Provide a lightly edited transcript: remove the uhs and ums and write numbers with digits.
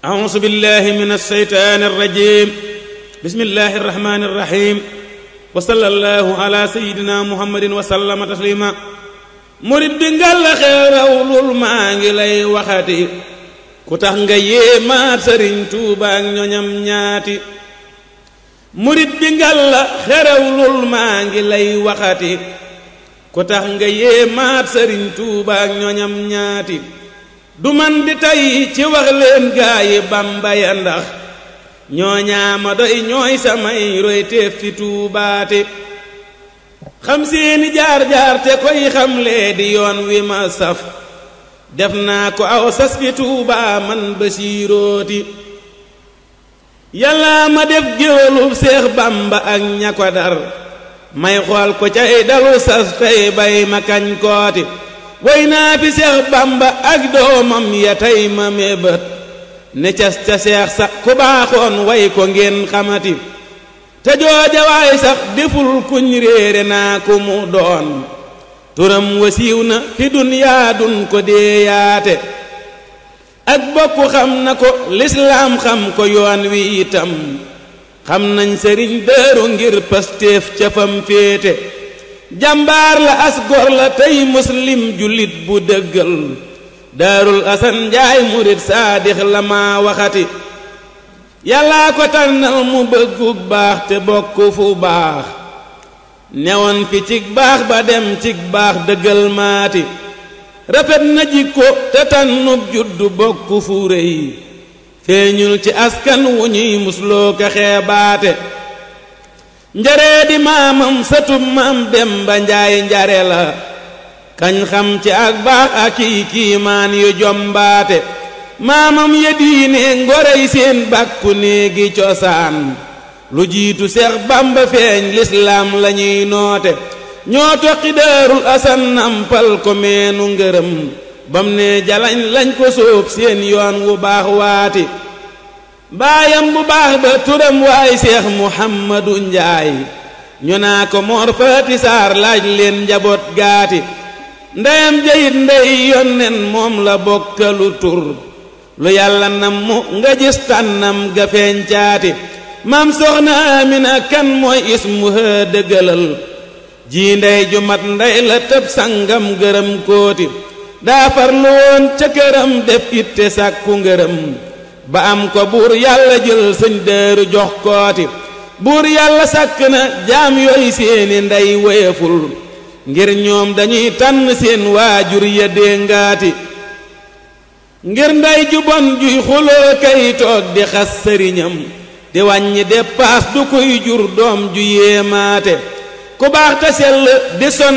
أعوذ بالله من الشيطان الرجيم بسم الله الرحمن الرحيم وصلى الله على سيدنا محمد وسلم تسليما murid bi ngal xeerawlul maa ngi lay waxati ku tax nga yéemaat Sëriñ Tuuba ak ñoñam ñaati murid bi ngal xeerawlul maa ngi lay waxati ku tax nga yéemaat Sëriñ Tuuba ak ñoñam ñaati du man di tay ci wax leen gaayi Bamba ya ndax ñooñaama doy ñooy samay roy teef fi tuubaate xam seeni jaar-jaar te koy xamlee di yoon wi ma saf def naa ko aw sas fi Tuuba man Basiirooti yàlla ma def géwélub Seex Bamba ak ña ko dar may xool ko cay dalu sas tey bay ma kañ kooti way naa fi Seex Bamba ak doomam ya tey ma mébét ne cas ca seex sa ku baaxoon way ko ngeen xamati te jooja waay sax deful kuñ réere naa ku mu doon turam wasiiw na fi dunyaa dun ko deeyaate ak bokku xam na ko lislaam xam ko yoon wi itam xam nañ sëriñ Daaru ngir pastéef ca fam féete jàmbaar la as gor la tey muslim jullit bu dëggal Daarul Asan Njaay murit saadix la maa waxati yàllaa ko tànnal mu bëggu baax te bokk fu baax newoon fi cig baax ba dem cig baax dëggal maati rafet na jikko te tànnub juddu bokk fu rëy feeñul ci askan wu ñuy musloo ka xeebaate njaree di maamam satub maam Demba Njaay njare la kañ xam ci ak baax ak kiimaan yu jombaate maamam ya diine ngorey seen bàkku néegi cosaan lu jiitu Seex Bamba feeñ lislaam lañuy noote ñoo toqi Daarul Asan nampal ko meenu ngërëm bam ne jalañ lañ ko sóob seen yoon wu baax waati baayam bu baax ba turam waay Seex Muhammadu Njaay ñu naa ko Moor Faati Saar laaj leen njaboot gaati ndeyam jayit ndey yonnen moom la bokkalu tur lu yàlla nammu nga gis tànnam ga feeñ caati maam Soxna Amina kan mooy ismuha dëggalal ji ndey ju mat ndey la tëb sangam gërëm kooti daa farlu woon ca këram def itte sàkku ngërëm ba am ko buur yàlla jël sëñ Daaru jox kooti buur yàlla sàkk na jaam yooyu seeni ndey woyeful ngir ñoom dañuy tànn seen waajur ya déngaati ngir ndey ju bon juy xuloo kay toog di xas sëriñam di wàññi dépaas du koy jur doom ju yéemaate ku baax te sell di son